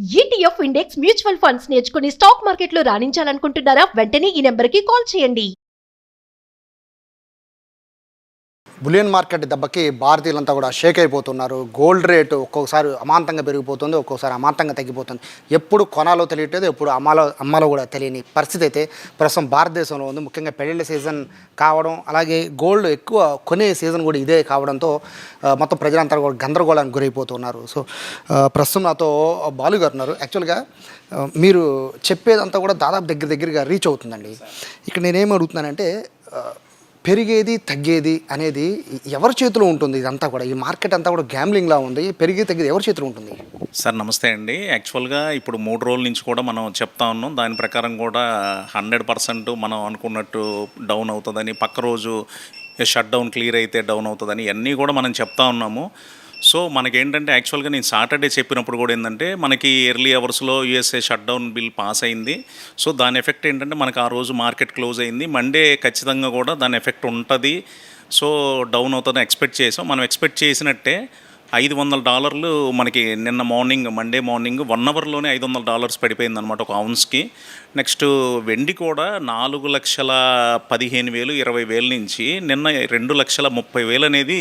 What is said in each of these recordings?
ETF index mutual funds నేర్చుకుని stock మార్కెట్లో రాణించాలనుకుంటున్నారా? వెంటనే ఈ నెంబర్కి కాల్ చేయండి. బులియన్ మార్కెట్ దెబ్బకి భారతీయులంతా కూడా షేక్ అయిపోతున్నారు. గోల్డ్ రేటు ఒక్కొక్కసారి అమాంతంగా పెరిగిపోతుంది, ఒక్కొక్కసారి అమాంతంగా తగ్గిపోతుంది. ఎప్పుడు కొనాలో తెలియట్లేదు, ఎప్పుడు అమ్మాలో కూడా తెలియని పరిస్థితి అయితే ప్రస్తుతం భారతదేశంలో ఉంది. ముఖ్యంగా పెళ్ళిళ్ళ సీజన్ కావడం, అలాగే గోల్డ్ ఎక్కువ కొనే సీజన్ కూడా ఇదే కావడంతో మొత్తం ప్రజలంతా కూడా గందరగోళానికి గురైపోతున్నారు. సో ప్రస్తుతం నాతో బాలు గారు ఉన్నారు. యాక్చువల్గా మీరు చెప్పేదంతా కూడా దాదాపు దగ్గరగా రీచ్ అవుతుందండి. ఇక్కడ నేనేం అడుగుతున్నానంటే పెరిగేది తగ్గేది అనేది ఎవరి చేతిలో ఉంటుంది? ఇదంతా కూడా ఈ మార్కెట్ అంతా కూడా గ్యామ్లింగ్లా ఉంది. పెరిగేది తగ్గేది ఎవరి చేతిలో ఉంటుంది? సార్ నమస్తే అండి. యాక్చువల్గా ఇప్పుడు 3 రోజుల నుంచి కూడా మనం చెప్తా ఉన్నాం, దాని ప్రకారం కూడా 100% మనం అనుకున్నట్టు డౌన్ అవుతుందని, పక్క రోజు షట్ డౌన్ క్లియర్ అయితే డౌన్ అవుతుందని ఇవన్నీ కూడా మనం చెప్తా ఉన్నాము. సో మనకేంటంటే యాక్చువల్గా నేను సాటర్డే చెప్పినప్పుడు కూడా ఏంటంటే మనకి ఎర్లీ అవర్స్లో USA shut down bill pass అయింది. సో దాని ఎఫెక్ట్ ఏంటంటే మనకు ఆ రోజు మార్కెట్ క్లోజ్ అయింది. మండే ఖచ్చితంగా కూడా దాని ఎఫెక్ట్ ఉంటుంది. సో డౌన్ అవుతుందని ఎక్స్పెక్ట్ చేసాం. మనం ఎక్స్పెక్ట్ చేసినట్టే $500 మనకి నిన్న మార్నింగ్ మండే మార్నింగ్ 1 అవర్లోనే $500 పడిపోయింది అనమాట ఒక ఔన్స్కి. నెక్స్ట్ వెండి కూడా 4,15,000 20,000 నుంచి నిన్న 2,30,000 అనేది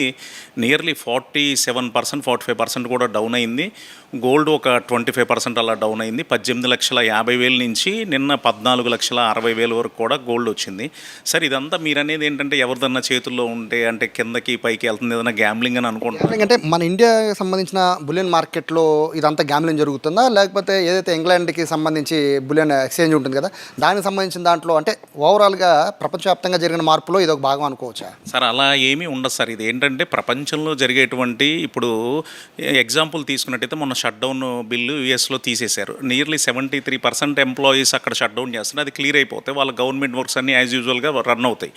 నియర్లీ 47% 45% కూడా డౌన్ అయింది. గోల్డ్ ఒక 25% అలా డౌన్ అయింది. 18,50,000 నుంచి నిన్న 14,60,000 వరకు కూడా గోల్డ్ వచ్చింది. సరే ఇదంతా మీరు అనేది ఏంటంటే ఎవరిదన్నా చేతుల్లో ఉంటే అంటే కిందకి పైకి వెళ్తుంది, ఏదైనా గ్యాంబ్లింగ్ అని అనుకుంటున్నాను. అంటే మన ఇండియాకి సంబంధించిన బులియన్ మార్కెట్లో ఇదంతా గ్యామ్లింగ్ జరుగుతుందా, లేకపోతే ఏదైతే ఇంగ్లాండ్కి సంబంధించి బులియన్ ఎక్స్చేంజ్ ఉంటుంది కదా, దానికి సంబంధించిన దాంట్లో అంటే ఓవరాల్గా ప్రపంచవ్యాప్తంగా జరిగిన మార్పులో ఇది ఒక భాగం అనుకోవచ్చా? సార్ అలా ఏమీ ఉండదు సార్. ఇది ఏంటంటే ప్రపంచంలో జరిగేటువంటి ఇప్పుడు ఎగ్జాంపుల్ తీసుకున్నట్టయితే మొన్న షట్ డౌన్ బిల్లు యూఎస్లో తీసేశారు. నియర్లీ 73% ఎంప్లాయీస్ అక్కడ షట్ డౌన్ చేస్తున్నారు. అది క్లియర్ అయిపోతే వాళ్ళ గవర్నమెంట్ వర్క్స్ అన్నీ యాజ్ యూజువల్గా రన్ అవుతాయి.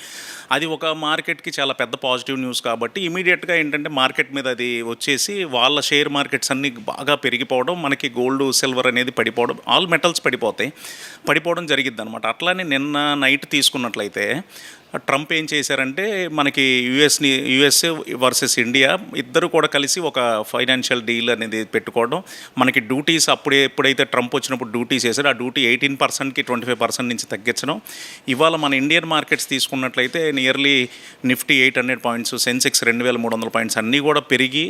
అది ఒక మార్కెట్కి చాలా పెద్ద పాజిటివ్ న్యూస్ కాబట్టి ఇమీడియట్గా ఏంటంటే మార్కెట్ మీద అది వచ్చేసి వాళ్ళ షేర్ మార్కెట్స్ అన్నీ బాగా పెరిగిపోవడం, మనకి గోల్డ్ సిల్వర్ అనేది పడిపోవడం, ఆల్ మెటల్స్ పడిపోవడం జరిగిద్ది అనమాట. అట్లానే నిన్న నైట్ తీసుకున్నట్లయితే ట్రంప్ ఏం చేశారంటే మనకి యుఎస్ఏ వర్సెస్ ఇండియా ఇద్దరు కూడా కలిసి ఒక ఫైనాన్షియల్ డీల్ అనేది పెట్టుకోవడం, మనకి డ్యూటీస్ ఎప్పుడైతే ట్రంప్ వచ్చినప్పుడు డ్యూటీస్ చేశారో ఆ డ్యూటీ 18%కి 25% నుంచి తగ్గించడం. ఇవాళ మన ఇండియన్ మార్కెట్స్ తీసుకున్నట్లయితే nearly Nifty 800 points, Sensex 2,300 points అన్నీ కూడా పెరిగి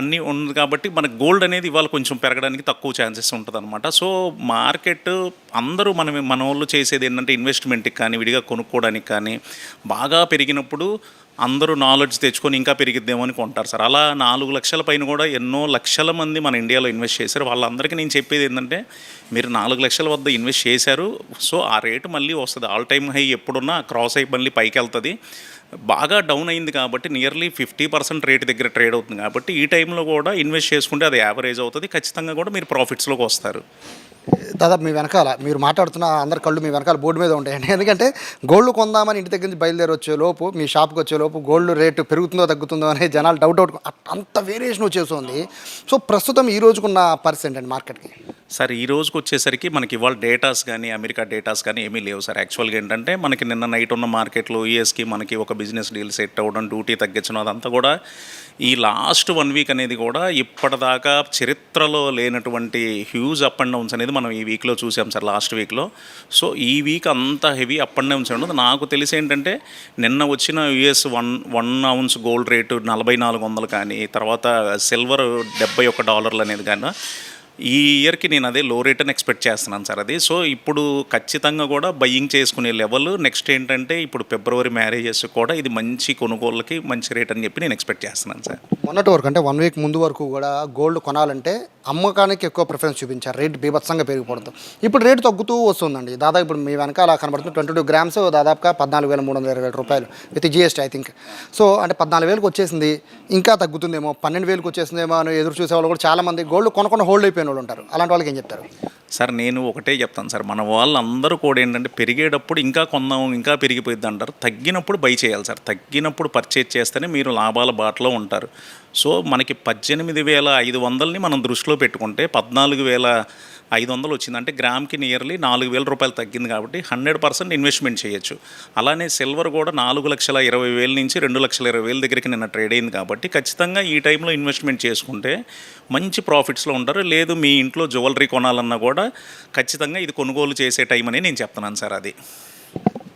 అన్నీ ఉంది కాబట్టి మనకు గోల్డ్ అనేది ఇవాళ కొంచెం పెరగడానికి తక్కువ ఛాన్సెస్ ఉంటుంది అనమాట. సో మార్కెట్ అందరూ మన వాళ్ళు చేసేది ఏంటంటే ఇన్వెస్ట్మెంట్కి కానీ విడిగా కొనుక్కోవడానికి కానీ బాగా పెరిగినప్పుడు అందరూ నాలెడ్జ్ తెచ్చుకొని ఇంకా పెరిగిద్దేమో అని కొంటారు సార్. అలా 4 లక్షల పైన కూడా ఎన్నో లక్షల మంది మన ఇండియాలో ఇన్వెస్ట్ చేశారు. వాళ్ళందరికీ నేను చెప్పేది ఏంటంటే మీరు 4 లక్షల వద్ద ఇన్వెస్ట్ చేశారు, సో ఆ రేటు మళ్ళీ వస్తుంది. ఆల్ టైమ్ హై ఎప్పుడున్నా క్రాస్ అయి మళ్ళీ పైకి వెళ్తుంది. బాగా డౌన్ అయింది కాబట్టి నియర్లీ 50% రేటు దగ్గర ట్రేడ్ అవుతుంది కాబట్టి ఈ టైంలో కూడా ఇన్వెస్ట్ చేసుకుంటే అది యావరేజ్ అవుతుంది. ఖచ్చితంగా కూడా మీరు ప్రాఫిట్స్లోకి వస్తారు. దాదాపు మీ వెనకాల మీరు మాట్లాడుతున్న అందరి కళ్ళు మీ వెనకాల బోర్డు మీద ఉంటాయండి. ఎందుకంటే గోల్డ్ కొందామని ఇంటి దగ్గర నుంచి బయలుదేరి వచ్చే లోపు, మీ షాప్కి వచ్చే లోపు గోల్డ్ రేటు పెరుగుతుందో తగ్గుతుందో అనే జనాలు డౌట్ అంత వేరియేషన్ వచ్చేస్తుంది. సో ప్రస్తుతం ఈ రోజుకున్న పరిస్థితి అండి మార్కెట్కి. సార్ ఈ రోజుకి వచ్చేసరికి మనకి ఇవాళ డేటాస్ కానీ అమెరికా డేటాస్ కానీ ఏమీ లేవు సార్. యాక్చువల్గా ఏంటంటే మనకి నిన్న నైట్ ఉన్న మార్కెట్లో యూఎస్కి మనకి ఒక బిజినెస్ డీల్ సెట్ అవ్వడం, డ్యూటీ తగ్గించడం, అదంతా కూడా ఈ లాస్ట్ 1 వీక్ అనేది కూడా ఇప్పటిదాకా చరిత్రలో లేనటువంటి హ్యూజ్ అప్ అండ్ డౌన్స్ అనేది మనం ఈ వీక్లో చూసాం సార్, లాస్ట్ వీక్లో. సో ఈ వీక్ అంత హెవీ అప్ అండ్ డౌన్స్ ఉండదు. నాకు తెలిసి ఏంటంటే నిన్న వచ్చిన యుఎస్ 1 ఔన్స్ గోల్డ్ రేటు 4,400 కానీ, తర్వాత సిల్వర్ $71 అనేది కానీ ఈ ఇయర్కి నేను అదే లో రేట్ అని ఎక్స్పెక్ట్ చేస్తున్నాను సార్ అది. సో ఇప్పుడు ఖచ్చితంగా కూడా బయ్యింగ్ చేసుకునే లెవెల్. నెక్స్ట్ ఏంటంటే ఇప్పుడు ఫిబ్రవరి మ్యారేజెస్ కూడా ఇది మంచి కొనుగోళ్ళకి మంచి రేట్ అని చెప్పి నేను ఎక్స్పెక్ట్ చేస్తున్నాను సార్. మొన్నటి వరకు అంటే 1 వీక్ ముందు వరకు కూడా గోల్డ్ కొనాలంటే అమ్మకానికి ఎక్కువ ప్రిఫరెన్స్ చూపించారు, రేట్ బీభత్సంగా పెరిగిపోవడంతో. ఇప్పుడు రేటు తగ్గుతూ వస్తుందండి. దాదాపు ఇప్పుడు మీ వెనకాల కనబడుతుంది 22 గ్రామ్స్ దాదాపుగా $14,320 with GST I think. So అంటే 14,000కి వచ్చేసింది, ఇంకా తగ్గుతుందేమో, 12,000కి వచ్చేసిందేమో అని ఎదురు చూసే వాళ్ళు కూడా చాలామంది గోల్డ్ కొనకుండా హోల్డ్ అయిపోయిన వాళ్ళు ఉంటారు. అలాంటి వాళ్ళకి ఏం చెప్తారు? సార్ నేను ఒకటే చెప్తాను సార్, మన వాళ్ళందరూ కూడా ఏంటంటే పెరిగేటప్పుడు ఇంకా కొందాం ఇంకా పెరిగిపోయింది అంటారు, తగ్గినప్పుడు బై చేయాలి సార్. తగ్గినప్పుడు పర్చేజ్ చేస్తేనే మీరు లాభాల బాటలో ఉంటారు. సో మనకి 18,500ని మనం దృష్టిలో పెట్టుకుంటే 14,000 500 వచ్చింది అంటే గ్రామ్కి నియర్లీ 4,000 రూపాయలు తగ్గింది కాబట్టి 100% ఇన్వెస్ట్మెంట్ చేయొచ్చు. అలానే సిల్వర్ కూడా 4,20,000 నుంచి 2,20,000 దగ్గరికి నిన్న ట్రేడ్ అయింది కాబట్టి ఖచ్చితంగా ఈ టైంలో ఇన్వెస్ట్మెంట్ చేసుకుంటే మంచి ప్రాఫిట్స్లో ఉంటారు. లేదు మీ ఇంట్లో జ్యువెలరీ కొనాలన్నా కూడా ఖచ్చితంగా ఇది కొనుగోలు చేసే టైం అని నేను చెప్తున్నాను సార్. అది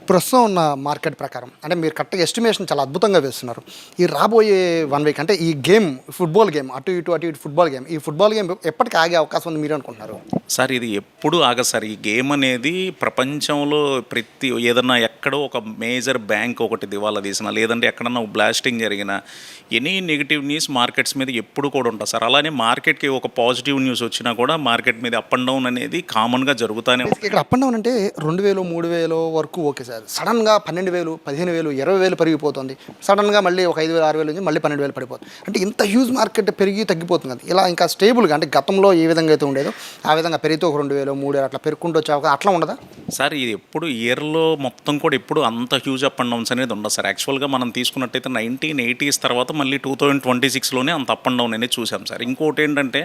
ప్రస్తుతం ఉన్న మార్కెట్ ప్రకారం అంటే మీరు కరెక్ట్గా ఎస్టిమేషన్ చాలా అద్భుతంగా వేస్తున్నారు. ఈ రాబోయే 1 వీక్ అంటే ఈ గేమ్ ఫుట్బాల్ గేమ్ అటు ఇటు ఫుట్బాల్ గేమ్, ఈ ఫుట్బాల్ గేమ్ ఎప్పటికీ ఆగే అవకాశం ఉంది మీరు అనుకుంటున్నారు? సార్ ఇది ఎప్పుడు ఆగదు సార్. ఈ గేమ్ అనేది ప్రపంచంలో ఏదన్నా ఎక్కడో ఒక మేజర్ బ్యాంక్ ఒకటి దివాలా తీసినా, లేదంటే ఎక్కడన్నా బ్లాస్టింగ్ జరిగినా, ఎనీ నెగిటివ్ న్యూస్ మార్కెట్స్ మీద ఎప్పుడు కూడా ఉంటుంది సార్. అలానే మార్కెట్కి ఒక పాజిటివ్ న్యూస్ వచ్చినా కూడా మార్కెట్ మీద అప్ అండ్ డౌన్ అనేది కామన్గా జరుగుతూనే ఉంటుంది. ఇక్కడ అప్ అండ్ డౌన్ అంటే 2,000 3,000 వరకు ఓకే సార్. సడన్గా 12,000 15,000 20,000 పెరిగిపోతుంది. సడన్గా మళ్ళీ ఒక 5,000 6,000 నుంచి మళ్ళీ 12,000 పడిపోతుంది. అంటే ఇంత హ్యూజ్ మార్కెట్ పెరిగి తగ్గిపోతుంది కదా. ఇలా ఇంకా స్టేబుల్గా అంటే గతంలో ఏ విధంగా అయితే ఉండేదో ఆ విధంగా పెరిగితే ఒక 2,000 3,000 అట్లా పెరుగుకుంటూ వచ్చే అవకాశం అట్లా ఉండదా సార్? ఇది ఎప్పుడు ఇయర్లో మొత్తం కూడా ఎప్పుడు అంత హ్యూజ్ అప్ అండ్ డౌన్స్ అనేది ఉండదు సార్. యాక్చువల్గా మనం తీసుకున్నట్టయితే 1980s తర్వాత మళ్ళీ 2026లోనే అంత అప్ అండ్ డౌన్ అనేది చూసాం సార్. ఇంకోటి ఏంటంటే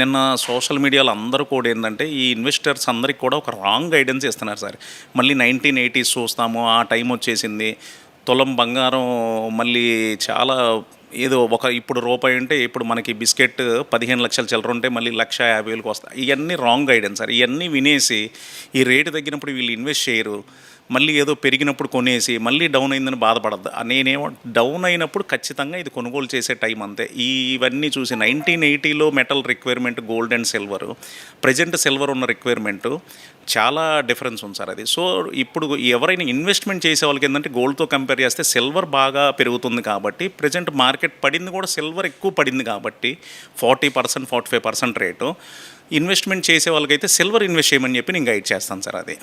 నిన్న సోషల్ మీడియాలో అందరూ కూడా ఏంటంటే ఈ ఇన్వెస్టర్స్ అందరికి కూడా ఒక రాంగ్ గైడెన్స్ ఇస్తున్నారు సార్. మళ్ళీ 1980s చూస్తాము, ఆ టైం వచ్చేసింది, తులం బంగారం మళ్ళీ చాలా ఏదో ఇప్పుడు రూపాయి అంటే ఇప్పుడు మనకి బిస్కెట్ 15 లక్షల చిల్లర ఉంటే మళ్ళీ 1,50,000కి వస్తాయి. ఇవన్నీ రాంగ్ గైడెన్స్ సార్. ఇవన్నీ వినేసి ఈ రేటు తగ్గినప్పుడు వీళ్ళు ఇన్వెస్ట్ చేయరు, మళ్ళీ ఏదో పెరిగినప్పుడు కొనేసి మళ్ళీ డౌన్ అయిందని బాధపడద్దు. నేనేమో డౌన్ అయినప్పుడు ఖచ్చితంగా ఇది కొనుగోలు చేసే టైం అంతే. ఇవన్నీ చూసి 1980లో metal requirement gold and silver, present silver ఉన్న రిక్వైర్మెంటు చాలా డిఫరెన్స్ ఉంది సార్. అది సో ఇప్పుడు ఎవరైనా ఇన్వెస్ట్మెంట్ చేసే వాళ్ళకి ఏంటంటే గోల్డ్తో కంపేర్ చేస్తే సిల్వర్ బాగా పెరుగుతుంది కాబట్టి ప్రజెంట్ మార్కెట్ పడింది కూడా సిల్వర్ ఎక్కువ పడింది కాబట్టి 40% 45% రేటు. ఇన్వెస్ట్మెంట్ చేసే వాళ్ళకైతే సిల్వర్ ఇన్వెస్ట్ చేయమని చెప్పి నేను గైడ్ చేస్తాను సార్. అది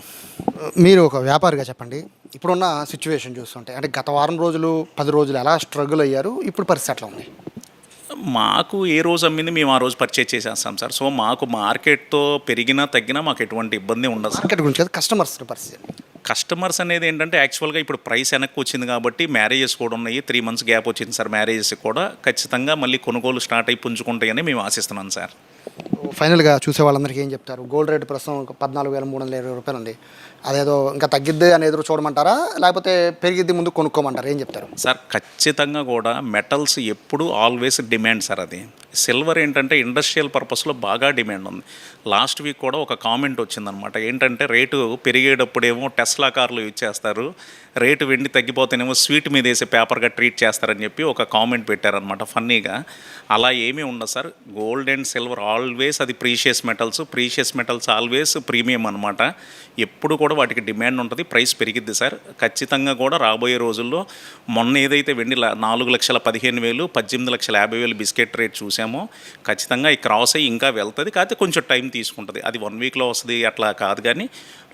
మీరు ఒక వ్యాపారిగా చెప్పండి, ఇప్పుడున్న సిచ్యువేషన్ చూస్తుంటే అంటే గత వారం రోజులు 10 రోజులు ఎలా స్ట్రగుల్ అయ్యారు, ఇప్పుడు పరిస్థితి ఎట్లా ఉంది? మాకు ఏ రోజు అమ్మింది మేము ఆ రోజు పర్చేజ్ చేసేస్తాం సార్. సో మాకు మార్కెట్తో పెరిగినా తగ్గినా మాకు ఎటువంటి ఇబ్బంది ఉండదు సార్. మార్కెట్ గురించి కదా, కస్టమర్స్ పరిస్థితి. కస్టమర్స్ అనేది ఏంటంటే యాక్చువల్గా ఇప్పుడు ప్రైస్ వెనక్కి వచ్చింది కాబట్టి మ్యారేజెస్ కూడా ఉన్నాయి. 3 months గ్యాప్ వచ్చింది సార్. మ్యారేజెస్ కూడా ఖచ్చితంగా మళ్ళీ కొనుగోలు స్టార్ట్ అయి పుంజుకుంటాయని మేము ఆశిస్తున్నాం సార్. ఫైనల్గా చూసే వాళ్ళందరికీ ఏం చెప్తారు? గోల్డ్ రేట్ ప్రస్తుతం 14,320 రూపాయలు ఉంది. అదేదో ఇంకా తగ్గిద్ది అని ఎదురు చూడమంటారా, లేకపోతే పెరిగిద్ది ముందు కొనుక్కోమంటారా, ఏం చెప్తారు? సార్ ఖచ్చితంగా కూడా మెటల్స్ ఎప్పుడు ఆల్వేస్ డిమాండ్ సార్. అది సిల్వర్ ఏంటంటే ఇండస్ట్రియల్ పర్పస్లో బాగా డిమాండ్ ఉంది. లాస్ట్ వీక్ కూడా ఒక కామెంట్ వచ్చిందనమాట. ఏంటంటే రేటు పెరిగేటప్పుడేమో టెస్లా కార్లు యూజ్ చేస్తారు, రేటు వెండి తగ్గిపోతేనేమో స్వీట్ మీద వేసే పేపర్గా ట్రీట్ చేస్తారని చెప్పి ఒక కామెంట్ పెట్టారనమాట ఫన్నీగా. అలా ఏమీ ఉండదు sir. Gold and silver always అది ప్రీషియస్ మెటల్స్ ఆల్వేస్ ప్రీమియం అనమాట. ఎప్పుడు కూడా వాటికి డిమాండ్ ఉంటుంది, ప్రైస్ పెరిగిద్ది సార్. ఖచ్చితంగా కూడా రాబోయే రోజుల్లో మొన్న ఏదైతే వెండి 4,15,000 18,50,000 బిస్కెట్ రేట్ చూసామో ఖచ్చితంగా ఈ క్రాస్ అయ్యి ఇంకా వెళ్తుంది. కాకపోతే కొంచెం టైం తీసుకుంటుంది. అది 1 వీక్లో వస్తుంది అట్లా కాదు, కానీ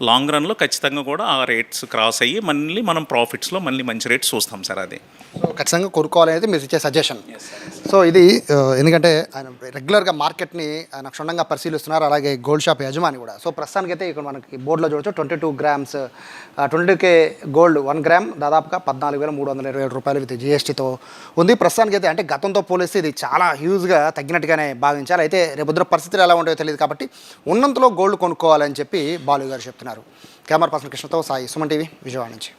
లాంగ్ రన్లో ఖచ్చితంగా కూడా ఆ రేట్స్ క్రాస్ అయ్యి మళ్ళీ మనం ప్రాఫిట్స్లో మళ్ళీ మంచి రేట్స్ చూస్తాం సార్. అది సో ఖచ్చితంగా కొనుక్కోవాలనేది మీరు ఇచ్చే సజెషన్. సో ఇది ఎందుకంటే ఆయన రెగ్యులర్గా మార్కెట్ని ఆయన క్షుణ్ణంగా పరిశీలిస్తున్నారు, అలాగే గోల్డ్ షాప్ యజమాని కూడా. సో ప్రస్తుతానికైతే ఇక్కడ మనకి బోర్డులో చూడొచ్చు 22 grams 22K గోల్డ్ 1 గ్రామ్ దాదాపుగా 14,327 రూపాయలు విత్ GSTతో ఉంది ప్రస్తుతానికైతే. అంటే గతంతో పోలిస్తే ఇది చాలా హ్యూజ్గా తగ్గినట్టుగానే భావించాలి. అయితే రేపొద్దున పరిస్థితులు ఎలా ఉంటాయో తెలియదు కాబట్టి ఉన్నంతలో గోల్డ్ కొనుక్కోవాలని చెప్పి బాలు గారు చెప్తున్నారు. కెమెరా పర్సన్ కృష్ణతో సాయి, సుమన్ టీవీ, విజయవాడ నుంచి.